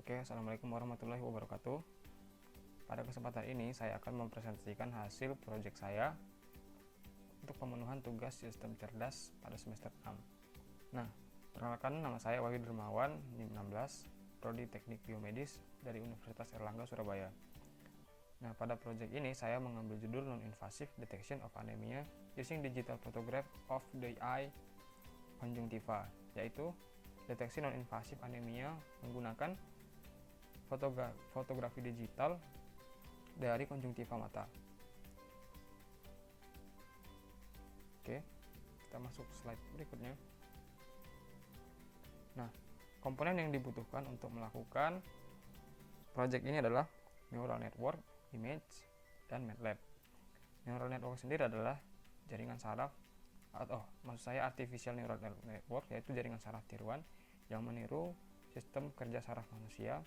Oke, Assalamualaikum warahmatullahi wabarakatuh. Pada kesempatan ini saya akan mempresentasikan hasil proyek saya untuk pemenuhan tugas sistem cerdas pada semester 6. Nah, perkenalkan, nama saya Wahyu Dermawan, NIM 16, Prodi Teknik Biomedis dari Universitas Airlangga, Surabaya. Nah, pada proyek ini saya mengambil judul Non-Invasive Detection of Anemia Using Digital Photograph of the Eye Conjunctiva, yaitu deteksi non-invasif anemia menggunakan fotografi digital dari konjungtiva mata. Oke, kita masuk slide berikutnya. Nah, komponen yang dibutuhkan untuk melakukan project ini adalah neural network, image, dan MATLAB. Neural network sendiri adalah jaringan saraf artificial neural network, yaitu jaringan saraf tiruan yang meniru sistem kerja saraf manusia.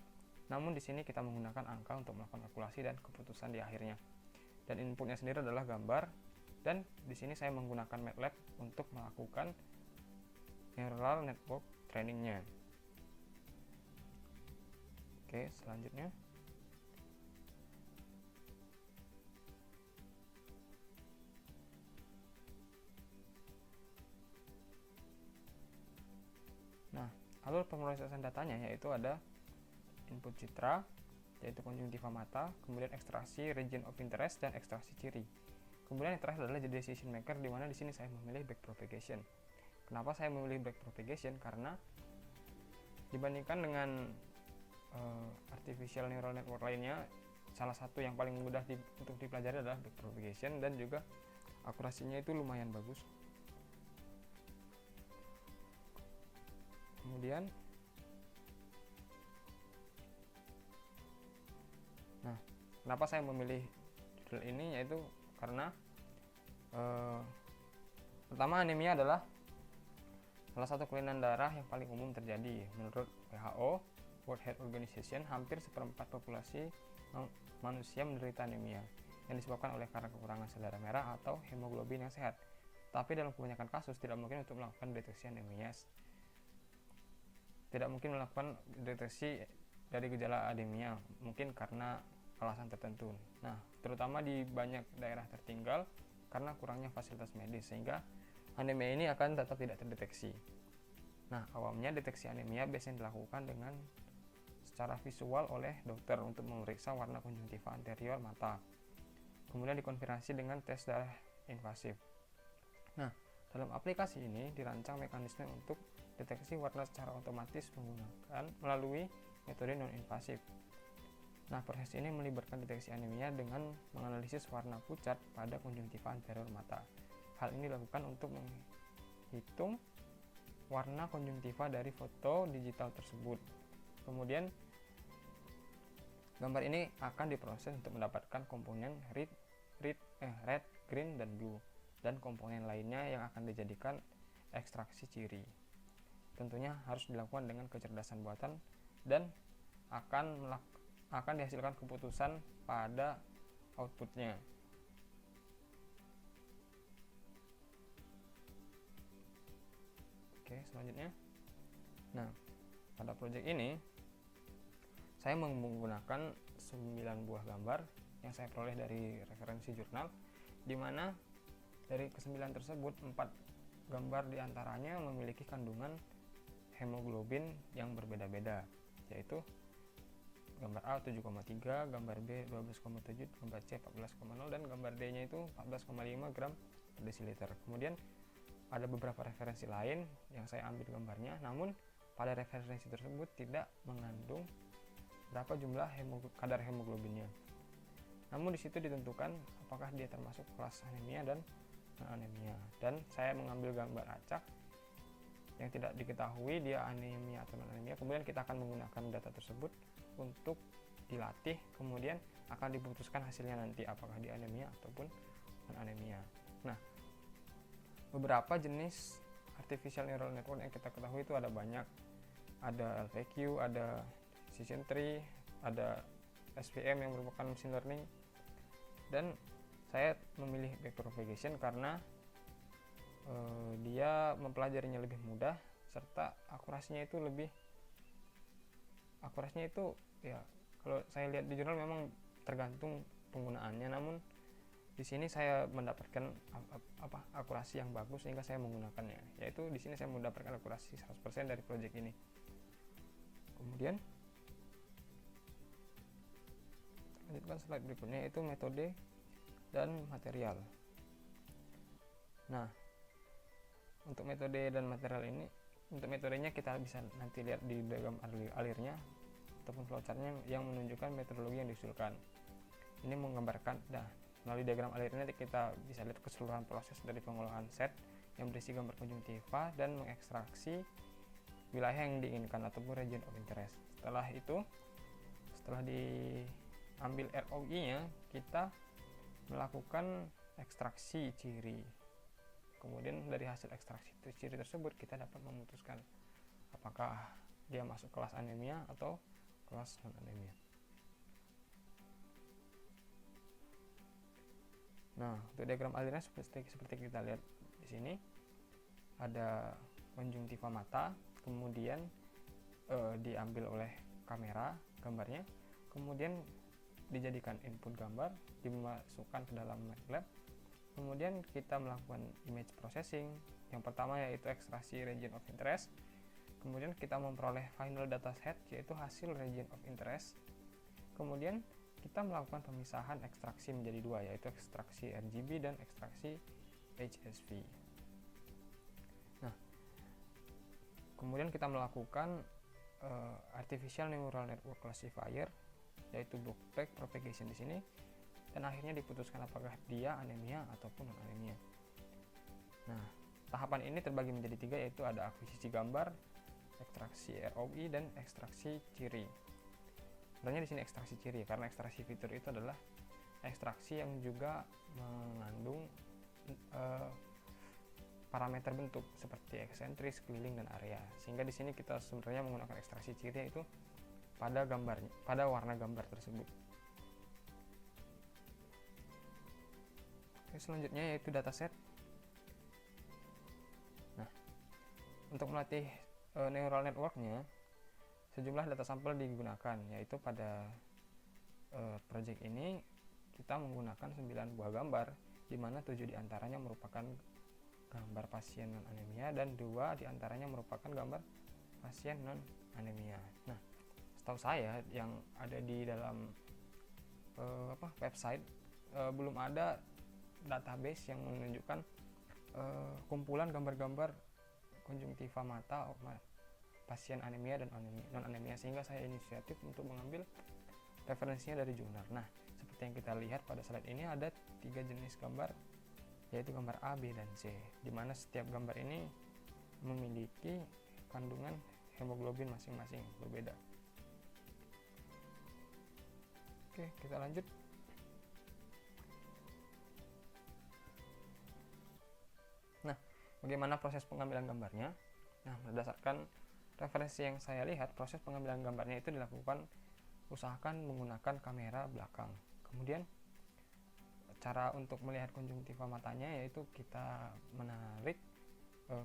Namun di sini kita menggunakan angka untuk melakukan kalkulasi dan keputusan di akhirnya. Dan inputnya sendiri adalah gambar. Dan di sini saya menggunakan MATLAB untuk melakukan neural network trainingnya. Oke, selanjutnya. Nah, alur pemrosesan datanya yaitu ada input citra, yaitu konjungtiva mata, kemudian ekstraksi region of interest dan ekstraksi ciri. Kemudian yang terakhir adalah decision maker, di mana di sini saya memilih backpropagation. Kenapa saya memilih backpropagation? Karena dibandingkan dengan artificial neural network lainnya, salah satu yang paling mudah untuk dipelajari adalah backpropagation, dan juga akurasinya itu lumayan bagus. Kemudian kenapa saya memilih judul ini, yaitu karena pertama, anemia adalah salah satu kelainan darah yang paling umum terjadi. Menurut WHO, World Health Organization, hampir seperempat populasi manusia menderita anemia yang disebabkan oleh karena kekurangan sel darah merah atau hemoglobin yang sehat. Tapi dalam kebanyakan kasus tidak mungkin untuk melakukan deteksi anemia. Tidak mungkin melakukan deteksi dari gejala anemia, mungkin karena alasan tertentu. Nah, terutama di banyak daerah tertinggal karena kurangnya fasilitas medis, sehingga anemia ini akan tetap tidak terdeteksi. Nah, awamnya deteksi anemia biasanya dilakukan dengan secara visual oleh dokter untuk memeriksa warna konjungtiva anterior mata. Kemudian dikonfirmasi dengan tes darah invasif. Nah, dalam aplikasi ini dirancang mekanisme untuk deteksi warna secara otomatis melalui metode non-invasif. Nah, proses ini melibatkan deteksi anemia dengan menganalisis warna pucat pada konjungtiva anterior mata. Hal ini dilakukan untuk menghitung warna konjungtiva dari foto digital tersebut. Kemudian gambar ini akan diproses untuk mendapatkan komponen red, green, dan blue, dan komponen lainnya yang akan dijadikan ekstraksi ciri. Tentunya harus dilakukan dengan kecerdasan buatan dan akan dihasilkan keputusan pada outputnya. Oke, selanjutnya. Nah, pada proyek ini saya menggunakan 9 buah gambar yang saya peroleh dari referensi jurnal, di mana dari ke-9 tersebut 4 gambar diantaranya memiliki kandungan hemoglobin yang berbeda-beda, yaitu gambar A 7,3, gambar B 12,7, gambar C 14,0, dan gambar D nya itu 14,5 gram per desiliter. Kemudian ada beberapa referensi lain yang saya ambil gambarnya, namun pada referensi tersebut tidak mengandung berapa jumlah kadar hemoglobinnya. Namun di situ ditentukan apakah dia termasuk kelas anemia dan non-anemia. Dan saya mengambil gambar acak yang tidak diketahui dia anemia atau non-anemia. Kemudian kita akan menggunakan data tersebut untuk dilatih, kemudian akan diputuskan hasilnya nanti apakah dia anemia ataupun non-anemia. Nah, beberapa jenis artificial neural network yang kita ketahui itu ada banyak. Ada LVQ, ada decision tree, ada SVM yang merupakan machine learning. Dan saya memilih backpropagation karena dia mempelajarinya lebih mudah serta akurasinya itu lebih akurasinya itu ya kalau saya lihat di jurnal memang tergantung penggunaannya, namun di sini saya mendapatkan akurasi yang bagus sehingga saya menggunakannya, yaitu di sini saya mendapatkan akurasi 100% dari project ini. Kemudian lanjutkan slide berikutnya, yaitu metode dan material. Nah, untuk metode dan material ini, untuk metodenya kita bisa nanti lihat di diagram alirnya ataupun flowchartnya yang menunjukkan metodologi yang diusulkan. Ini menggambarkan, melalui diagram alirnya kita bisa lihat keseluruhan proses dari pengolahan set yang berisi gambar konjungtiva dan mengekstraksi wilayah yang diinginkan ataupun region of interest. Setelah itu, setelah diambil ROI-nya, kita melakukan ekstraksi ciri. Kemudian dari hasil ekstraksi ciri tersebut kita dapat memutuskan apakah dia masuk kelas anemia atau kelas non anemia. Nah, untuk diagram alirnya seperti kita lihat di sini, ada konjungtiva mata, kemudian diambil oleh kamera gambarnya, kemudian dijadikan input gambar, dimasukkan ke dalam MATLAB, kemudian kita melakukan image processing. Yang pertama yaitu ekstraksi region of interest, kemudian kita memperoleh final dataset yaitu hasil region of interest, kemudian kita melakukan pemisahan ekstraksi menjadi dua, yaitu ekstraksi RGB dan ekstraksi HSV. Nah, kemudian kita melakukan artificial neural network classifier, yaitu backtrack propagation di sini, dan akhirnya diputuskan apakah dia anemia ataupun non anemia. Nah, tahapan ini terbagi menjadi tiga, yaitu ada akuisisi gambar, ekstraksi ROI, dan ekstraksi ciri. Sebenarnya di sini ekstraksi ciri karena ekstraksi fitur itu adalah ekstraksi yang juga mengandung parameter bentuk seperti eksentris, keliling, dan area. Sehingga di sini kita sebenarnya menggunakan ekstraksi ciri yaitu pada gambarnya, pada warna gambar tersebut. Oke, selanjutnya yaitu dataset. Nah, untuk melatih neural networknya, sejumlah data sampel digunakan, yaitu pada project ini kita menggunakan 9 buah gambar, di mana 7 diantaranya merupakan gambar pasien non anemia dan 2 diantaranya merupakan gambar pasien non anemia. Nah, setahu saya yang ada di dalam website belum ada database yang menunjukkan kumpulan gambar-gambar konjungtiva mata pasien anemia dan non anemia, sehingga saya inisiatif untuk mengambil referensinya dari jurnal. Nah, seperti yang kita lihat pada slide ini ada 3 jenis gambar, yaitu gambar A, B, dan C, di mana setiap gambar ini memiliki kandungan hemoglobin masing-masing berbeda. Oke, kita lanjut. Nah, bagaimana proses pengambilan gambarnya? Nah, berdasarkan referensi yang saya lihat, proses pengambilan gambarnya itu dilakukan, usahakan menggunakan kamera belakang. Kemudian cara untuk melihat konjungtiva matanya yaitu kita menarik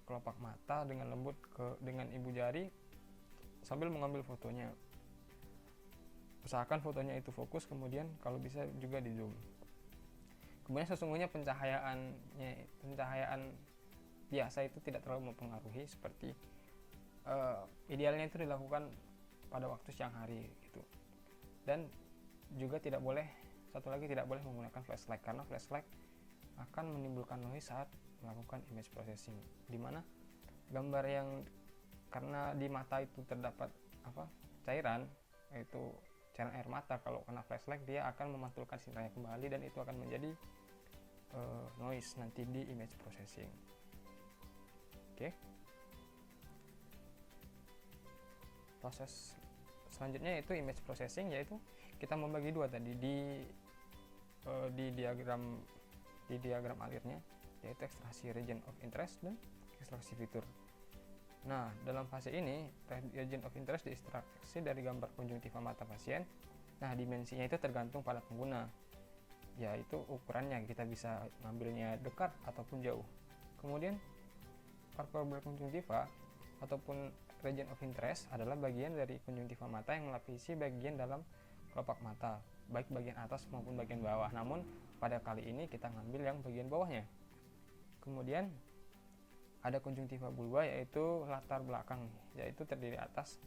kelopak mata dengan lembut dengan ibu jari sambil mengambil fotonya. Usahakan fotonya itu fokus, kemudian kalau bisa juga di zoom. Kemudian sesungguhnya pencahayaan biasa itu tidak terlalu mempengaruhi, seperti idealnya itu dilakukan pada waktu siang hari gitu. Dan juga tidak boleh menggunakan flashlight, karena flashlight akan menimbulkan noise saat melakukan image processing, dimana gambar yang karena di mata itu terdapat cairan, yaitu cairan air mata, kalau kena flashlight dia akan memantulkan sinyalnya kembali dan itu akan menjadi noise nanti di image processing. Oke. Proses selanjutnya yaitu image processing, yaitu kita membagi dua tadi di diagram alirnya, yaitu ekstraksi region of interest dan ekstraksi fitur. Nah, dalam fase ini region of interest diekstraksi dari gambar konjungtiva mata pasien. Nah, dimensinya itu tergantung pada pengguna, yaitu ukurannya, kita bisa ngambilnya dekat ataupun jauh. Kemudian variabel konjungtiva ataupun region of interest adalah bagian dari konjungtiva mata yang melapisi bagian dalam kelopak mata, baik bagian atas maupun bagian bawah. Namun pada kali ini kita ngambil yang bagian bawahnya. Kemudian ada konjungtiva bulba, yaitu latar belakang, yaitu terdiri atas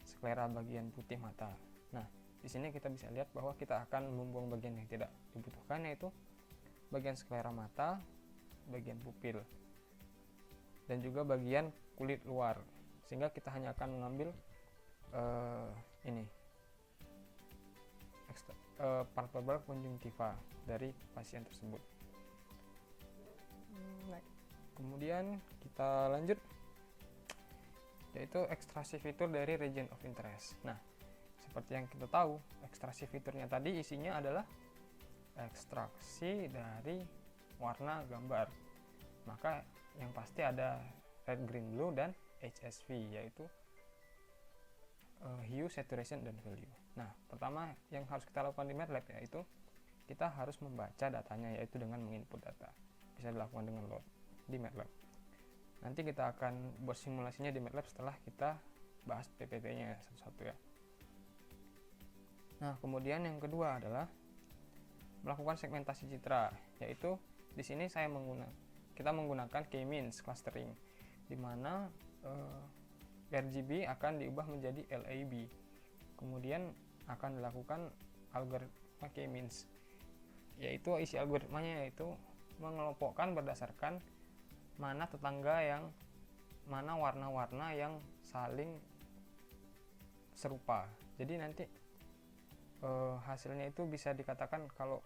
sklera bagian putih mata. Nah, di sini kita bisa lihat bahwa kita akan membuang bagian yang tidak dibutuhkan, yaitu bagian sklera mata, bagian pupil, dan juga bagian kulit luar, sehingga kita hanya akan mengambil palpebral konjungtiva dari pasien tersebut. Kemudian kita lanjut, yaitu ekstraksi fitur dari region of interest. Nah, seperti yang kita tahu, ekstraksi fiturnya tadi isinya adalah ekstraksi dari warna gambar. Maka yang pasti ada red, green, blue, dan HSV, yaitu hue, saturation, dan value. Nah, pertama yang harus kita lakukan di MATLAB yaitu kita harus membaca datanya, yaitu dengan menginput data. Bisa dilakukan dengan load di MATLAB. Nanti kita akan buat simulasinya di MATLAB setelah kita bahas PPT-nya satu-satu ya. Nah, kemudian yang kedua adalah melakukan segmentasi citra, yaitu di sini kita menggunakan K-means clustering, di mana RGB akan diubah menjadi LAB. Kemudian akan dilakukan algoritma K-means, yaitu isi algoritmanya yaitu mengelompokkan berdasarkan mana warna-warna yang saling serupa. Jadi nanti hasilnya itu bisa dikatakan kalau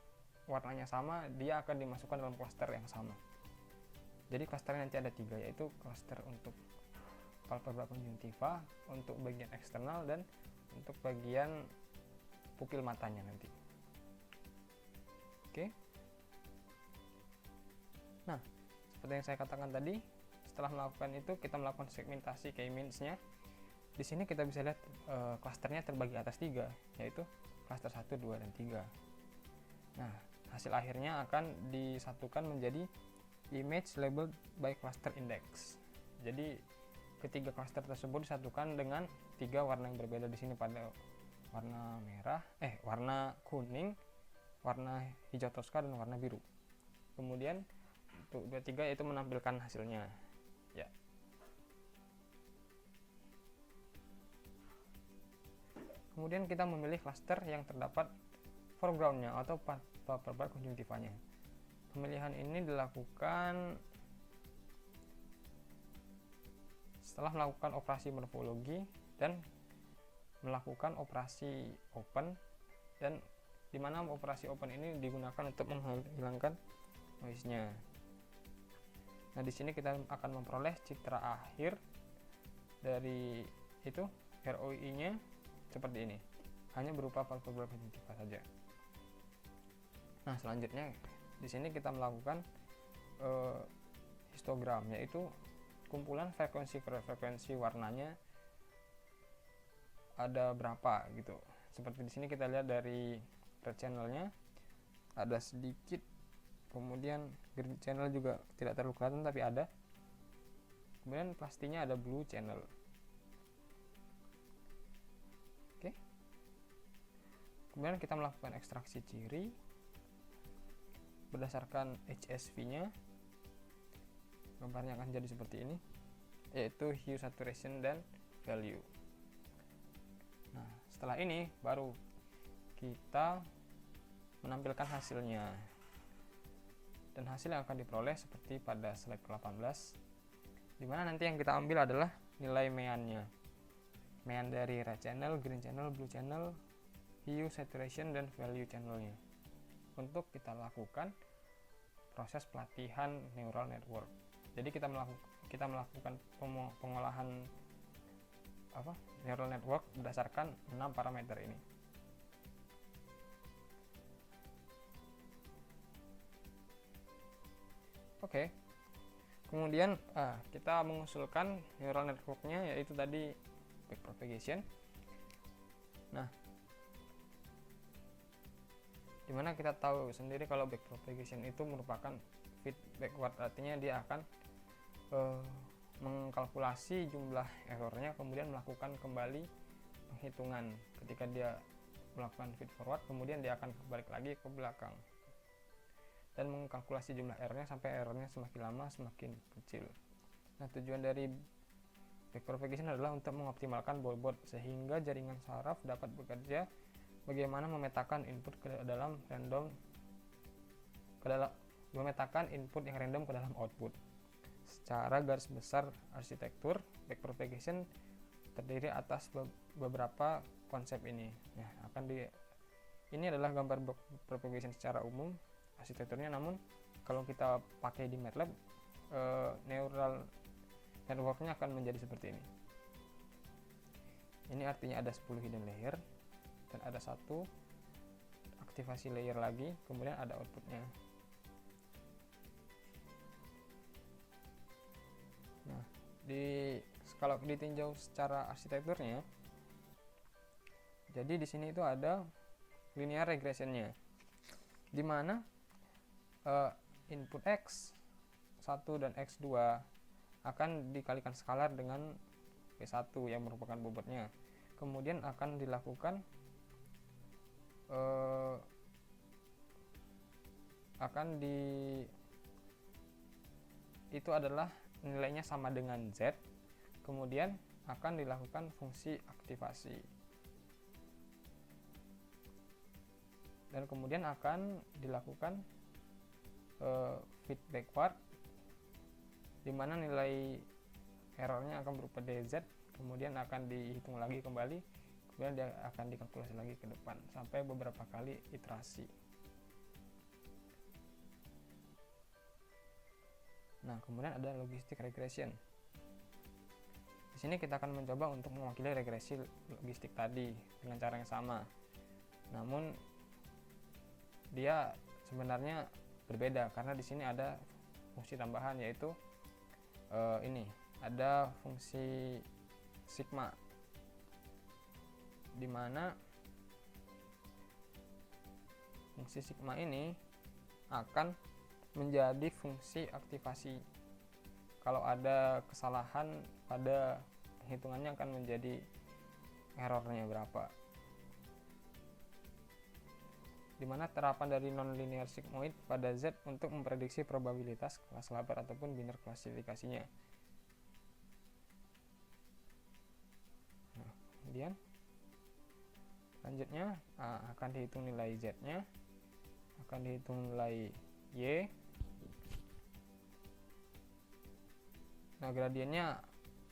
warnanya sama, dia akan dimasukkan dalam klaster yang sama. Jadi klasternya nanti ada 3, yaitu klaster untuk palpebral konjungtiva, untuk bagian eksternal, dan untuk bagian pupil matanya nanti. Oke. Nah, seperti yang saya katakan tadi, setelah melakukan itu kita melakukan segmentasi K-means-nya. Di sini kita bisa lihat klasternya terbagi atas 3, yaitu klaster 1, 2, dan 3. Nah, hasil akhirnya akan disatukan menjadi image labeled by cluster index. Jadi ketiga klaster tersebut disatukan dengan 3 warna yang berbeda. Di sini pada warna merah, warna kuning, warna hijau toska, dan warna biru. Kemudian untuk 2, 3 itu menampilkan hasilnya. Ya. Kemudian kita memilih klaster yang terdapat foreground-nya atau palpebral konjungtivanya. Pemilihan ini dilakukan setelah melakukan operasi morfologi dan melakukan operasi open, dan di mana operasi open ini digunakan untuk menghilangkan noise-nya. Nah, di sini kita akan memperoleh citra akhir dari itu ROI-nya seperti ini, hanya berupa palpebral konjungtiva saja. Nah, selanjutnya di sini kita melakukan histogram, yaitu kumpulan frekuensi warnanya ada berapa gitu. Seperti di sini kita lihat dari red channel-nya ada sedikit, kemudian green channel juga tidak terlalu kelihatan tapi ada. Kemudian pastinya ada blue channel. Oke. Kemudian kita melakukan ekstraksi ciri berdasarkan HSV-nya. Gambarnya akan jadi seperti ini, yaitu hue, saturation, dan value. Nah, setelah ini baru kita menampilkan hasilnya, dan hasil yang akan diperoleh seperti pada slide ke-18, dimana nanti yang kita ambil adalah nilai mean-nya, mean dari red channel, green channel, blue channel, hue, saturation, dan value channelnya, untuk kita lakukan proses pelatihan neural network. Jadi kita melakukan pengolahan neural network berdasarkan 6 parameter ini. Oke. Kemudian kita mengusulkan neural networknya, yaitu tadi backpropagation. Nah, dimana kita tahu sendiri kalau backpropagation itu merupakan feed backward, artinya dia akan mengkalkulasi jumlah errornya, kemudian melakukan kembali penghitungan. Ketika dia melakukan feed forward, kemudian dia akan balik lagi ke belakang dan mengkalkulasi jumlah errornya sampai errornya semakin lama semakin kecil. Nah, tujuan dari backpropagation adalah untuk mengoptimalkan bobot sehingga jaringan saraf dapat bekerja bagaimana memetakan input memetakan input yang random ke dalam output. Secara garis besar, arsitektur backpropagation terdiri atas beberapa konsep ini. Nah, ini adalah gambar backpropagation secara umum arsitekturnya, namun kalau kita pakai di MATLAB, neural networknya akan menjadi seperti ini. Ini artinya ada 10 hidden layer dan ada satu aktivasi layer lagi, kemudian ada outputnya. Nah, kalau ditinjau secara arsitekturnya, jadi di sini itu ada linear regressionnya, di mana input x1 dan x2 akan dikalikan skalar dengan p1 yang merupakan bobotnya. Kemudian akan dilakukan itu adalah nilainya sama dengan z. Kemudian akan dilakukan fungsi aktivasi. Dan kemudian akan dilakukan feed backward, di mana nilai errornya akan berupa dz, kemudian akan dihitung lagi kembali, kemudian dia akan dikalkulasi lagi ke depan sampai beberapa kali iterasi. Nah, kemudian ada logistic regression. Di sini kita akan mencoba untuk mewakili regresi logistik tadi dengan cara yang sama, namun dia sebenarnya berbeda karena di sini ada fungsi tambahan, yaitu ini ada fungsi sigma, di mana fungsi sigma ini akan menjadi fungsi aktivasi. Kalau ada kesalahan pada hitungannya akan menjadi errornya berapa, di mana terapan dari nonlinear sigmoid pada Z untuk memprediksi probabilitas kelas Laper ataupun Wiener klasifikasinya. Nah, kemudian selanjutnya akan dihitung nilai Z-nya, akan dihitung nilai Y. Nah, gradiennya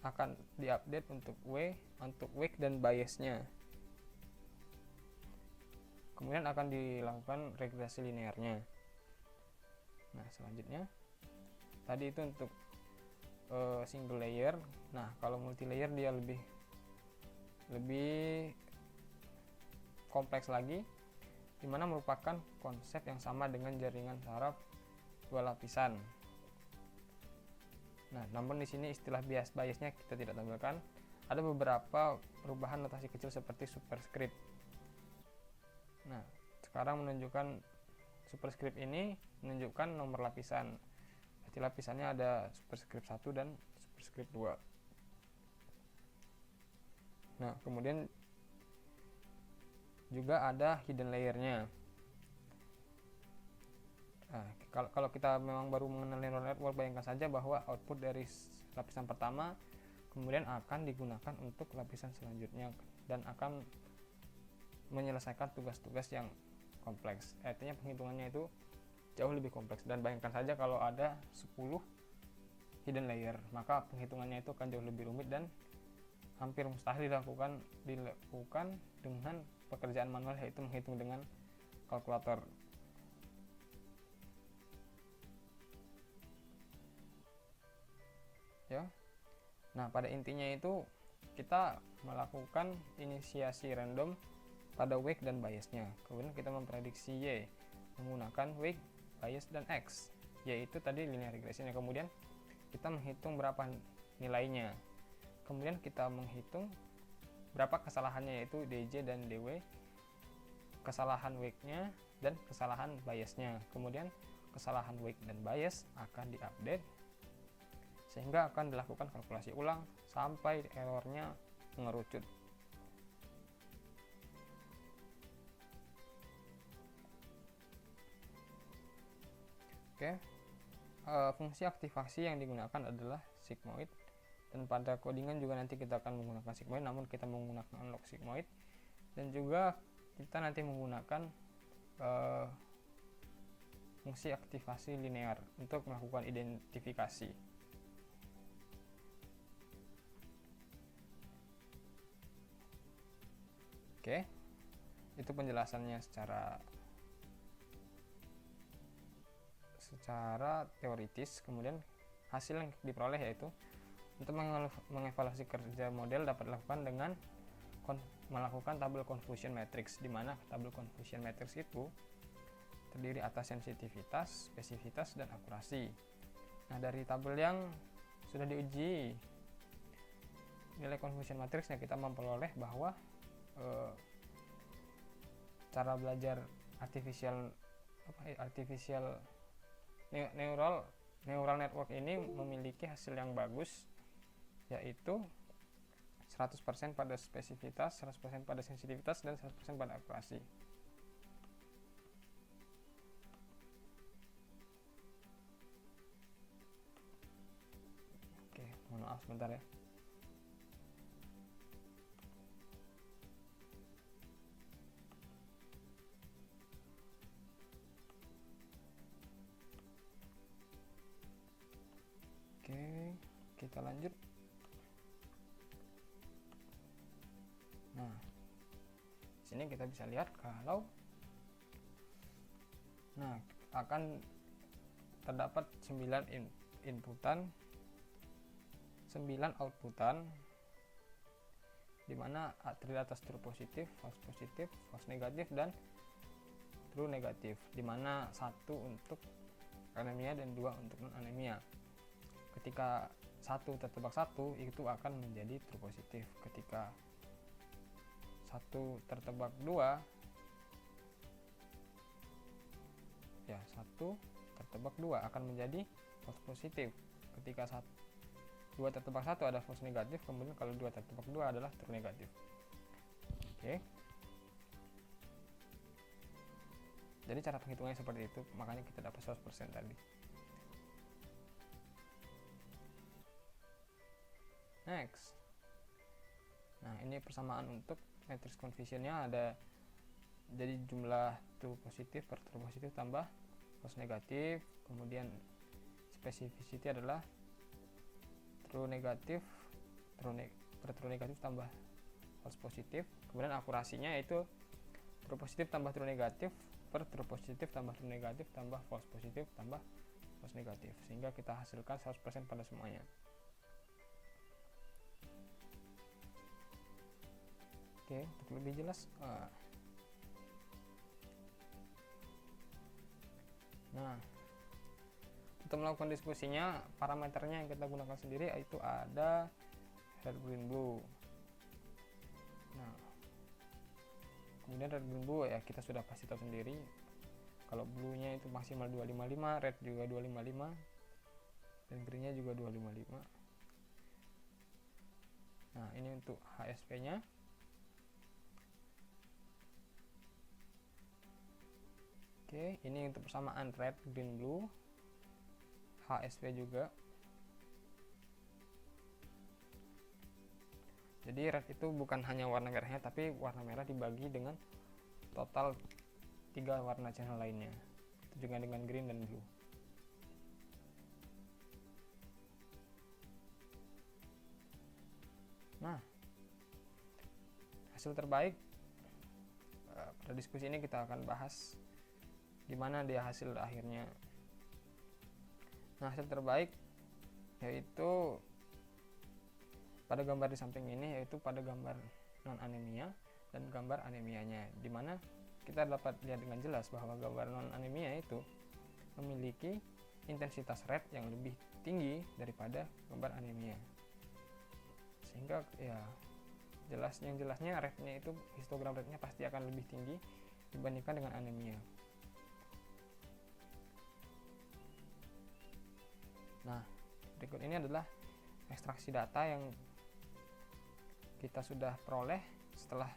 akan diupdate untuk wake dan biasnya. Kemudian akan dilakukan regresi linearnya. Nah, selanjutnya tadi itu untuk single layer. Nah, kalau multi layer dia lebih kompleks lagi, dimana merupakan konsep yang sama dengan jaringan saraf dua lapisan. Nah, namun di sini istilah biasnya kita tidak tampilkan. Ada beberapa perubahan notasi kecil seperti superscript. Nah, sekarang menunjukkan superscript ini menunjukkan nomor lapisan. Berarti lapisannya ada superscript 1 dan superscript 2. Nah, kemudian juga ada hidden layernya. Nah, kalau kita memang baru mengenal neural network, bayangkan saja bahwa output dari lapisan pertama kemudian akan digunakan untuk lapisan selanjutnya dan akan menyelesaikan tugas-tugas yang kompleks. Artinya penghitungannya itu jauh lebih kompleks, dan bayangkan saja kalau ada 10 hidden layer, maka penghitungannya itu akan jauh lebih rumit dan hampir mustahil dilakukan dengan pekerjaan manual, yaitu menghitung dengan kalkulator. Ya. Nah, pada intinya itu kita melakukan inisiasi random pada wake dan biasnya. Kemudian kita memprediksi Y menggunakan wake, bias, dan X, yaitu tadi linear regression. Kemudian kita menghitung berapa nilainya. Kemudian kita menghitung berapa kesalahannya, yaitu DJ dan DW, kesalahan wake-nya dan kesalahan biasnya. Kemudian kesalahan wake dan bias akan diupdate. sehingga akan dilakukan kalkulasi ulang sampai errornya mengerucut. Oke, fungsi aktivasi yang digunakan adalah sigmoid, dan pada codingan juga nanti kita akan menggunakan sigmoid, namun kita menggunakan unlock sigmoid, dan juga kita nanti menggunakan fungsi aktivasi linear untuk melakukan identifikasi. Oke, itu penjelasannya secara teoritis. Kemudian hasil yang diperoleh yaitu untuk mengevaluasi kerja model dapat dilakukan dengan melakukan tabel confusion matrix, di mana tabel confusion matrix itu terdiri atas sensitivitas, spesifitas, dan akurasi. Nah, dari tabel yang sudah diuji nilai confusion matrixnya, kita memperoleh bahwa cara belajar artificial neural network ini memiliki hasil yang bagus, yaitu 100% pada spesifitas, 100% pada sensitivitas, dan 100% pada akurasi. Oke, mohon maaf sebentar ya. Oke, kita lanjut. Nah, sini kita bisa lihat kalau akan terdapat 9 inputan, 9 outputan, di mana terdiri atas true positif, false negatif, dan true negatif, di mana 1 untuk anemia dan 2 untuk non anemia. Ketika 1 tertebak 1, itu akan menjadi true positif. Ketika 1 tertebak 2, ya 1 tertebak 2 akan menjadi false positif. Ketika 2 tertebak 1 ada false negatif, kemudian kalau 2 tertebak 2 adalah true negatif. Oke. Jadi cara penghitungannya seperti itu, makanya kita dapat 100% tadi. Next. Nah, ini persamaan untuk matrix confusionnya ada, jadi jumlah true positif per true positif tambah false negatif, kemudian specificity adalah true negatif per true negatif tambah false positif, kemudian akurasinya itu true positif tambah true negatif per true positif tambah true negatif tambah false positif tambah false negatif, sehingga kita hasilkan 100% pada semuanya. Oke, untuk lebih jelas, nah, untuk melakukan diskusinya, parameternya yang kita gunakan sendiri yaitu ada red, green, blue. Nah, kemudian red, green, blue ya kita sudah pasti tahu sendiri. Kalau blue-nya itu maksimal 255, red juga 255, dan green-nya juga 255. Nah, ini untuk HSP-nya. Oke, ini untuk persamaan red, green, blue, HSP juga. Jadi red itu bukan hanya warna merahnya, tapi warna merah dibagi dengan total 3 warna channel lainnya. Itu juga dengan green dan blue. Nah, hasil terbaik pada diskusi ini kita akan bahas gimana dia hasil akhirnya. Nah, hasil terbaik yaitu pada gambar di samping ini, yaitu pada gambar non anemia dan gambar anemianya, dimana kita dapat lihat dengan jelas bahwa gambar non anemia itu memiliki intensitas red yang lebih tinggi daripada gambar anemia, sehingga ya jelasnya rednya itu, histogram rednya pasti akan lebih tinggi dibandingkan dengan anemia. Nah, berikut ini adalah ekstraksi data yang kita sudah peroleh setelah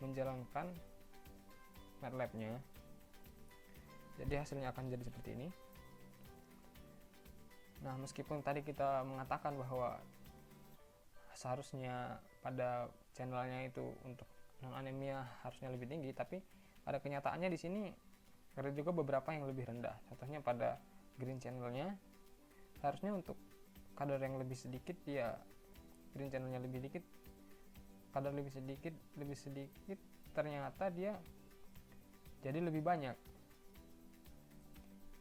menjalankan MATLAB-nya. Jadi hasilnya akan jadi seperti ini. Nah, meskipun tadi kita mengatakan bahwa seharusnya pada channelnya itu untuk non anemia harusnya lebih tinggi, tapi pada kenyataannya di sini ada juga beberapa yang lebih rendah. Contohnya pada green channelnya harusnya untuk kadar yang lebih sedikit, dia green channelnya lebih sedikit, kadar lebih sedikit, ternyata dia jadi lebih banyak.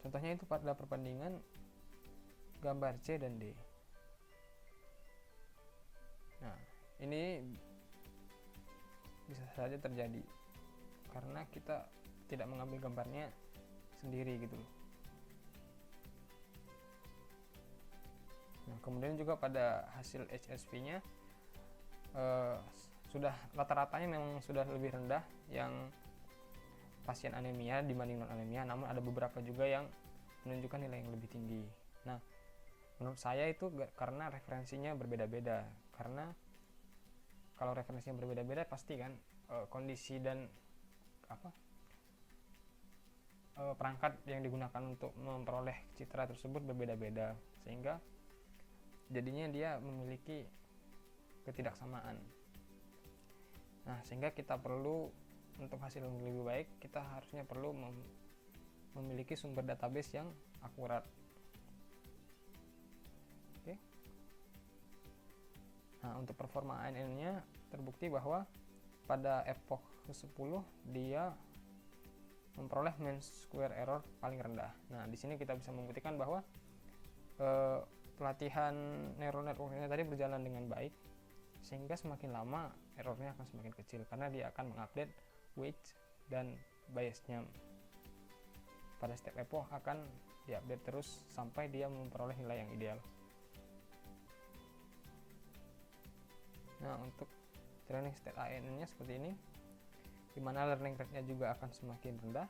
Contohnya itu pada perbandingan gambar C dan D. Nah, ini bisa saja terjadi karena kita tidak mengambil gambarnya sendiri gitu loh. Nah, kemudian juga pada hasil HSV-nya sudah rata-ratanya memang sudah lebih rendah yang pasien anemia dibanding non anemia, namun ada beberapa juga yang menunjukkan nilai yang lebih tinggi. Nah, menurut saya itu karena referensinya berbeda-beda. Karena kalau referensinya berbeda-beda pasti kan kondisi dan perangkat yang digunakan untuk memperoleh citra tersebut berbeda-beda, sehingga jadinya dia memiliki ketidaksamaan. Nah, sehingga kita perlu untuk hasil yang lebih baik, kita harusnya perlu memiliki sumber database yang akurat. Oke. Nah, untuk performa ANN-nya terbukti bahwa pada epoch ke-10 dia memperoleh mean square error paling rendah. Nah, di sini kita bisa membuktikan bahwa pelatihan neural network-nya tadi berjalan dengan baik, sehingga semakin lama errornya akan semakin kecil karena dia akan mengupdate weight dan biasnya pada setiap epoch akan diupdate terus sampai dia memperoleh nilai yang ideal. Nah, untuk training state ANN-nya seperti ini, dimana learning rate-nya juga akan semakin rendah.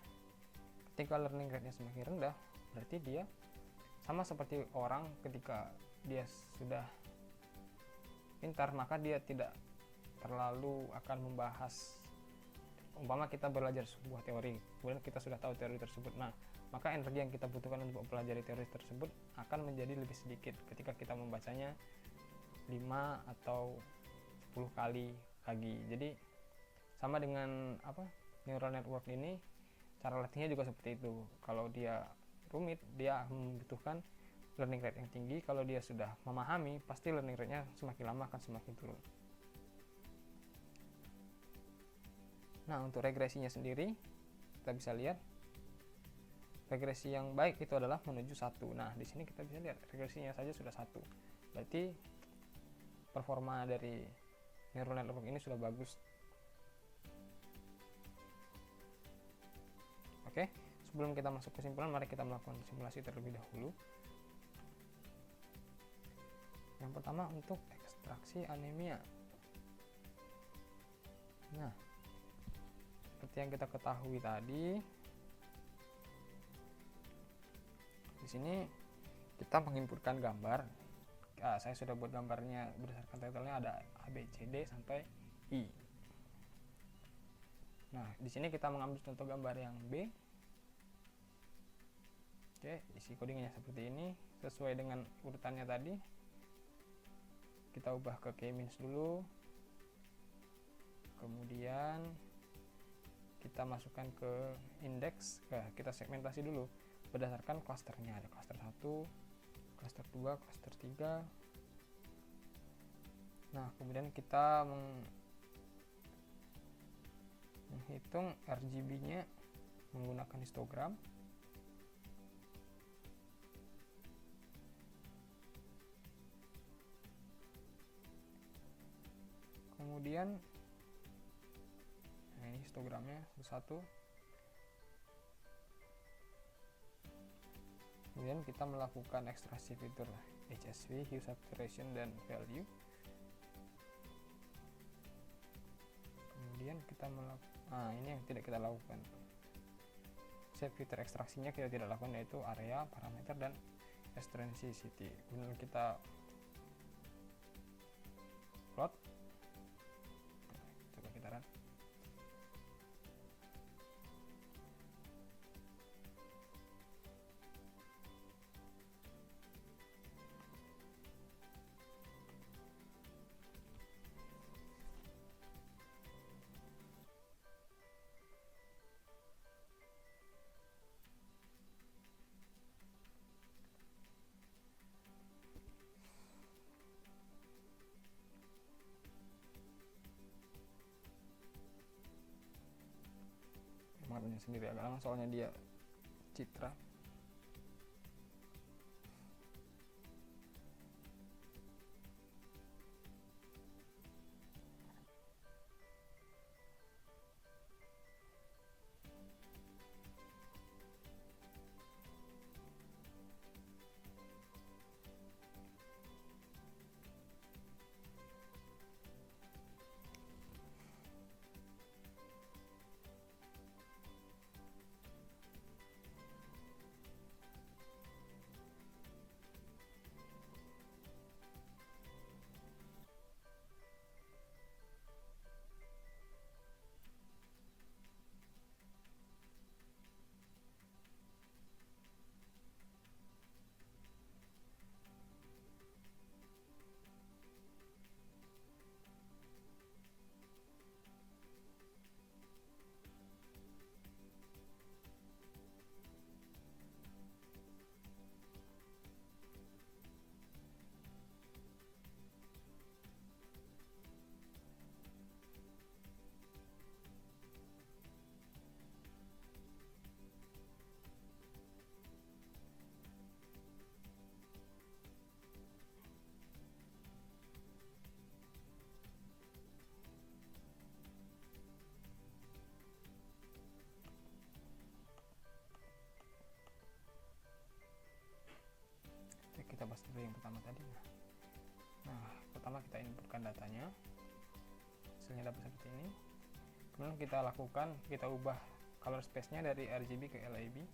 Ketika learning rate-nya semakin rendah, berarti dia sama seperti orang ketika dia sudah pintar, maka dia tidak terlalu akan membahas. Umpama kita belajar sebuah teori, kemudian kita sudah tahu teori tersebut, nah maka energi yang kita butuhkan untuk mempelajari teori tersebut akan menjadi lebih sedikit ketika kita membacanya 5 atau 10 kali lagi. Jadi sama dengan neural network ini, cara latihnya juga seperti itu. Kalau dia rumit, dia membutuhkan learning rate yang tinggi. Kalau dia sudah memahami, pasti learning rate-nya semakin lama akan semakin turun. Nah, untuk regresinya sendiri, kita bisa lihat regresi yang baik itu adalah menuju 1. Nah, di sini kita bisa lihat regresinya saja sudah 1. Berarti performa dari neural network ini sudah bagus. Oke, sebelum kita masuk kesimpulan, mari kita melakukan simulasi terlebih dahulu. Yang pertama untuk ekstraksi anemia. Nah, seperti yang kita ketahui tadi, di sini kita menginputkan gambar. Saya sudah buat gambarnya berdasarkan title-nya, ada A, B, C, D sampai I. Nah, di sini kita mengambil contoh gambar yang B. Oke, isi codingnya seperti ini, sesuai dengan urutannya tadi. Kita ubah ke k-means dulu. Kemudian kita masukkan ke indeks. Kita segmentasi dulu berdasarkan klasternya. Ada klaster 1, klaster 2, klaster 3. Nah, kemudian kita menghitung RGB-nya menggunakan histogram. Kemudian ini histogramnya satu. Kemudian kita melakukan ekstraksi fitur HSV, hue saturation, dan value. Kemudian kita melakukan, ini yang tidak kita lakukan. Save fitur ekstraksinya kita tidak lakukan, yaitu area, parameter, dan eccentricity. Kemudian kita plot, coba kita run. Warnanya sendiri agak lama soalnya dia citra. Kita bahas dulu yang pertama tadi. Nah, pertama kita inputkan datanya, hasilnya dapat seperti ini. Kemudian kita ubah color space-nya dari RGB ke LAB.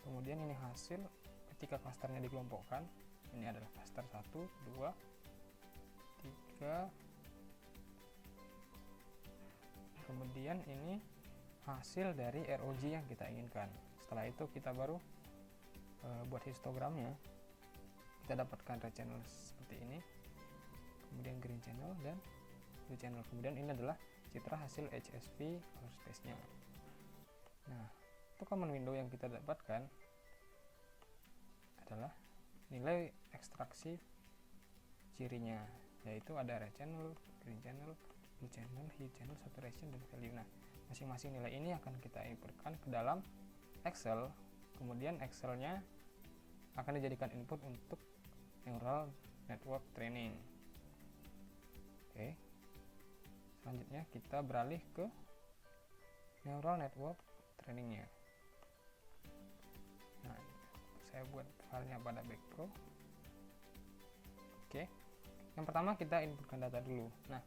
Kemudian ini hasil ketika klasternya dikelompokkan. Ini adalah klaster 1, 2, 3. Kemudian ini hasil dari ROG yang kita inginkan. Setelah itu kita baru buat histogramnya. Kita dapatkan red channel seperti ini, kemudian green channel dan blue channel. Kemudian ini adalah citra hasil HSV color space-nya. Nah, untuk command window yang kita dapatkan adalah nilai ekstraksi cirinya, yaitu ada red channel, green channel, blue channel, hue channel, saturation, dan value. Nah, masing-masing nilai ini akan kita inputkan ke dalam Excel. Kemudian Excel-nya akan dijadikan input untuk neural network training. Oke. Selanjutnya kita beralih ke neural network trainingnya. Nah, saya buat filenya pada Backpro. Oke. Yang pertama kita inputkan data dulu. Nah,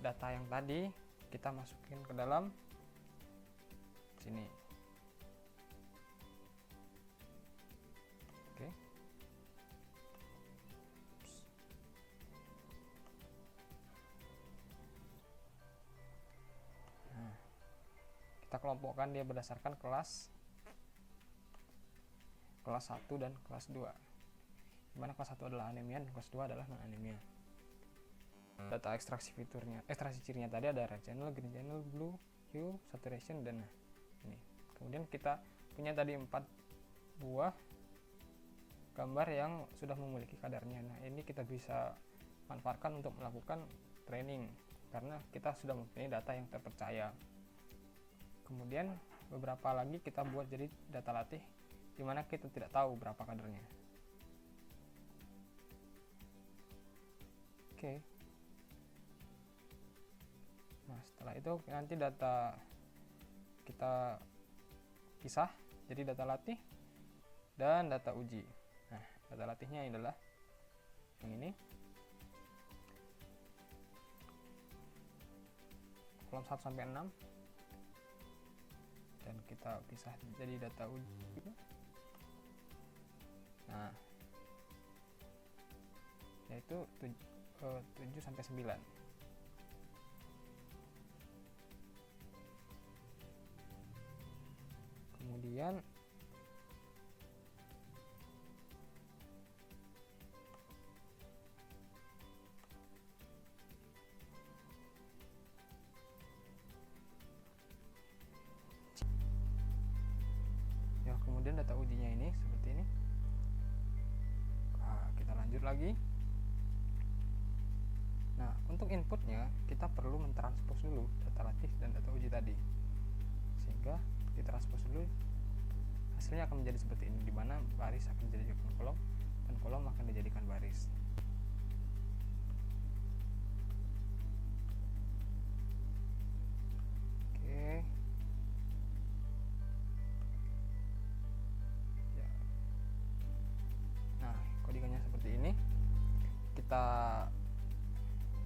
data yang tadi kita masukin ke dalam sini. Oke. Nah, kita kelompokkan dia berdasarkan kelas 1 dan kelas 2. Dimana kelas 1 adalah anemia dan kelas 2 adalah non anemia. Data ekstraksi cirinya tadi ada red channel, green channel, blue, hue, saturation, dan ini. Kemudian kita punya tadi 4 buah gambar yang sudah memiliki kadarnya. Nah, ini kita bisa manfaatkan untuk melakukan training karena kita sudah mempunyai data yang terpercaya. Kemudian beberapa lagi kita buat jadi data latih di mana kita tidak tahu berapa kadarnya. Oke. Nah, setelah itu nanti data kita pisah jadi data latih dan data uji. Nah, data latihnya adalah yang ini. Kolom 1 sampai 6. Dan kita pisah jadi data uji. Nah, yaitu 7 sampai 9. Kemudian ya, kemudian data ujinya ini seperti ini. Nah, kita lanjut lagi. Nah, untuk inputnya kita perlu mentranspos dulu data latih dan data uji tadi, sehingga ditranspos dulu, hasilnya akan menjadi seperti ini, di mana baris akan dijadikan kolom dan kolom akan dijadikan baris. Oke ya. Nah, codingannya seperti ini.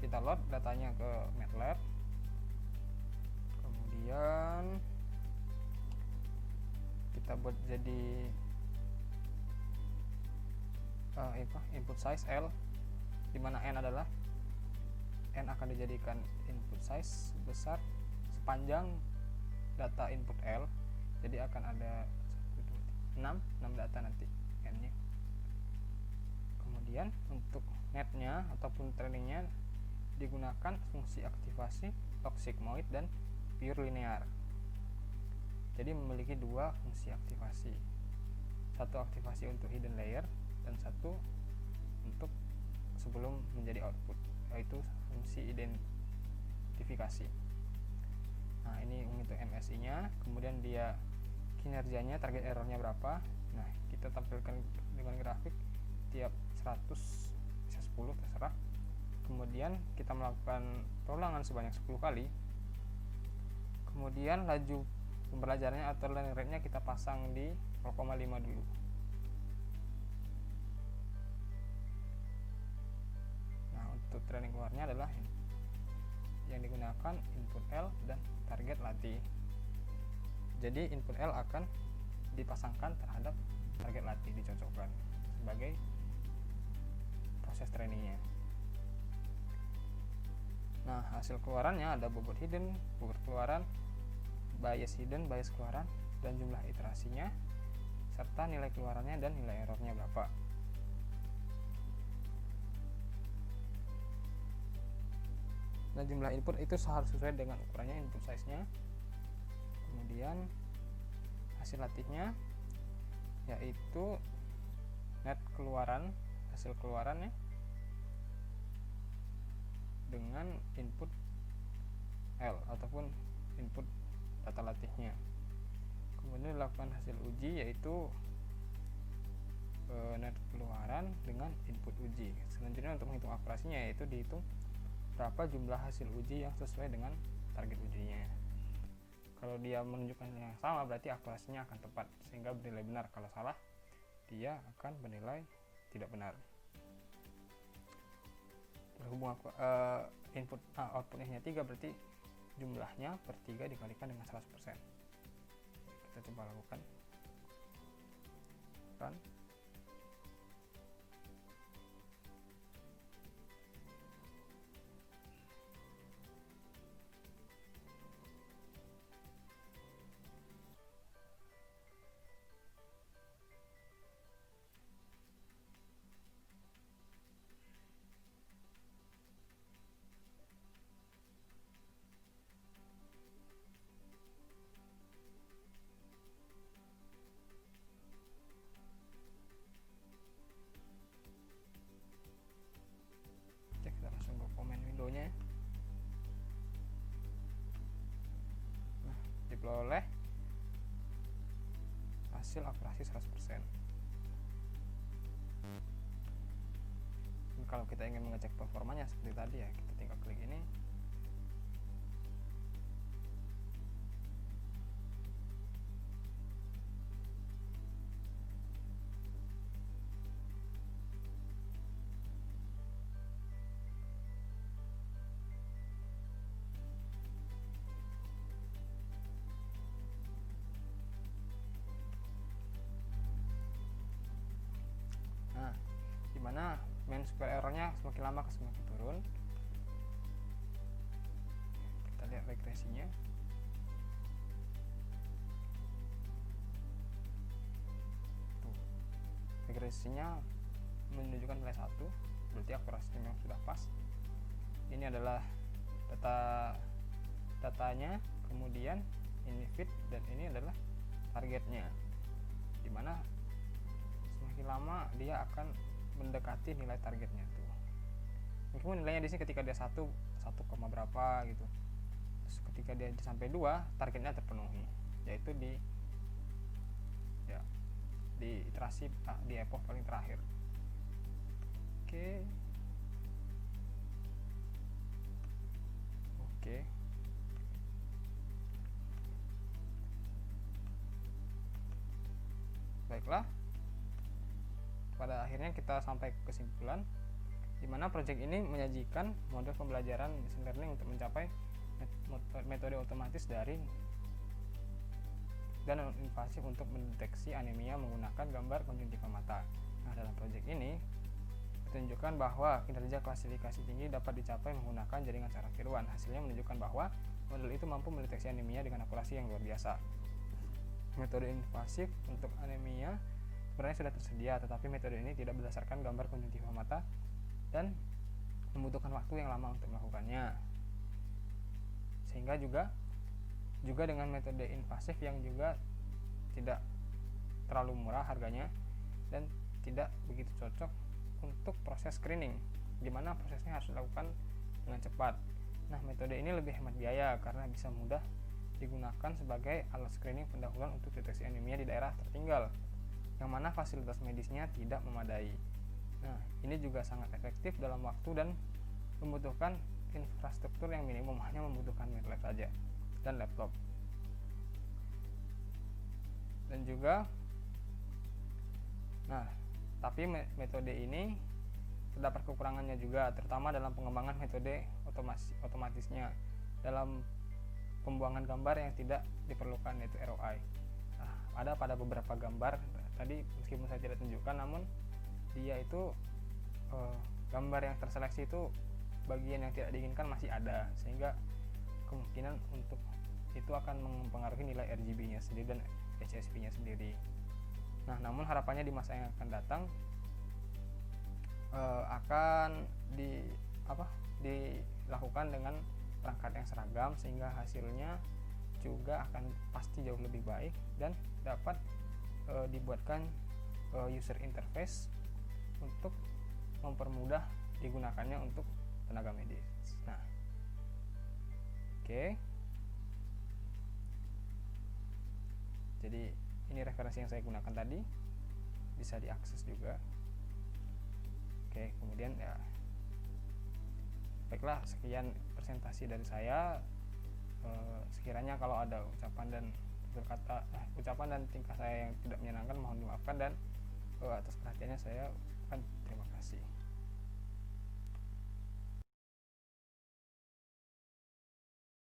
Kita load datanya ke MATLAB, kemudian kita buat jadi input size L, dimana n akan dijadikan input size besar sepanjang data input L, jadi akan ada 6 data nanti n nya. Kemudian untuk netnya ataupun trainingnya digunakan fungsi aktivasi log sigmoid dan pure linear. Jadi memiliki dua fungsi aktivasi, satu aktivasi untuk hidden layer dan satu untuk sebelum menjadi output, yaitu fungsi identifikasi. Nah, ini untuk MSI nya, kemudian dia kinerjanya, target errornya berapa. Nah, kita tampilkan dengan grafik tiap 100 bisa 10 terserah. Kemudian kita melakukan pengulangan sebanyak 10 kali. Kemudian laju pembelajarannya atau learning rate-nya kita pasang di 0,5 dulu. Nah, untuk training keluarnya adalah yang digunakan input L dan target latih. Jadi input L akan dipasangkan terhadap target latih, dicocokkan sebagai proses trainingnya. Nah, hasil keluarannya ada bobot hidden, bobot keluaran, bias hidden, bias keluaran, dan jumlah iterasinya, serta nilai keluarannya dan nilai errornya berapa. Nah, jumlah input itu harus sesuai dengan ukurannya, input size-nya. Kemudian hasil latihnya yaitu net keluaran, hasil keluarannya dengan input L ataupun input data latihnya. Kemudian dilakukan hasil uji yaitu net keluaran dengan input uji. Selanjutnya untuk menghitung akurasinya yaitu dihitung berapa jumlah hasil uji yang sesuai dengan target ujinya. Kalau dia menunjukkan yang sama berarti akurasinya akan tepat sehingga bernilai benar. Kalau salah dia akan bernilai tidak benar. Berhubung input outputnya 3 berarti jumlahnya per 3 dikalikan dengan 100%. Kita coba lakukan run. Kita langsung ke komen windownya. Nah, diperoleh hasil akurasi 100%. Kalau kita ingin mengecek performanya seperti tadi ya, kita tinggal klik ini. Nah, dimana mean square errornya semakin lama semakin turun. Kita lihat regresinya. Tuh, regresinya menunjukkan nilai 1, berarti akurasinya memang sudah pas. Ini adalah datanya, kemudian ini fit, dan ini adalah targetnya, dimana semakin lama dia akan mendekati nilai targetnya tuh. Meskipun nilainya di sini ketika dia 1 berapa gitu, terus ketika dia sampai 2 targetnya terpenuhi, yaitu di iterasi di epoch paling terakhir. Oke. Baiklah, pada akhirnya kita sampai ke kesimpulan di mana proyek ini menyajikan model pembelajaran machine learning untuk mencapai metode otomatis daring dan invasif untuk mendeteksi anemia menggunakan gambar konjungtiva mata. Nah, dalam proyek ini ditunjukkan bahwa kinerja klasifikasi tinggi dapat dicapai menggunakan jaringan saraf tiruan. Hasilnya menunjukkan bahwa model itu mampu mendeteksi anemia dengan akurasi yang luar biasa. Metode invasif untuk anemia sebenarnya sudah tersedia, tetapi metode ini tidak berdasarkan gambar konjungtiva mata dan membutuhkan waktu yang lama untuk melakukannya. Sehingga juga dengan metode invasif yang juga tidak terlalu murah harganya dan tidak begitu cocok untuk proses screening, di mana prosesnya harus dilakukan dengan cepat. Nah, metode ini lebih hemat biaya karena bisa mudah digunakan sebagai alat screening pendahuluan untuk deteksi anemia di daerah tertinggal, yang mana fasilitas medisnya tidak memadai. Nah, ini juga sangat efektif dalam waktu dan membutuhkan infrastruktur yang minimum, hanya membutuhkan MATLAB saja dan laptop. Dan juga, tapi metode ini terdapat kekurangannya juga, terutama dalam pengembangan metode otomatisnya dalam pembuangan gambar yang tidak diperlukan, yaitu ROI. Nah, ada pada beberapa gambar tadi meskipun saya tidak tunjukkan, namun dia itu gambar yang terseleksi itu bagian yang tidak diinginkan masih ada, sehingga kemungkinan untuk itu akan mempengaruhi nilai RGB-nya sendiri dan HSP-nya sendiri. Nah, namun harapannya di masa yang akan datang akan dilakukan dengan perangkat yang seragam, sehingga hasilnya juga akan pasti jauh lebih baik dan dapat dibuatkan user interface untuk mempermudah digunakannya untuk tenaga medis. Nah, oke. Jadi ini referensi yang saya gunakan tadi, bisa diakses juga. Oke, kemudian ya, baiklah, sekian presentasi dari saya. Sekiranya kalau ada ucapan dan tingkah saya yang tidak menyenangkan, mohon dimaafkan, dan atas perhatiannya saya ucapkan terima kasih.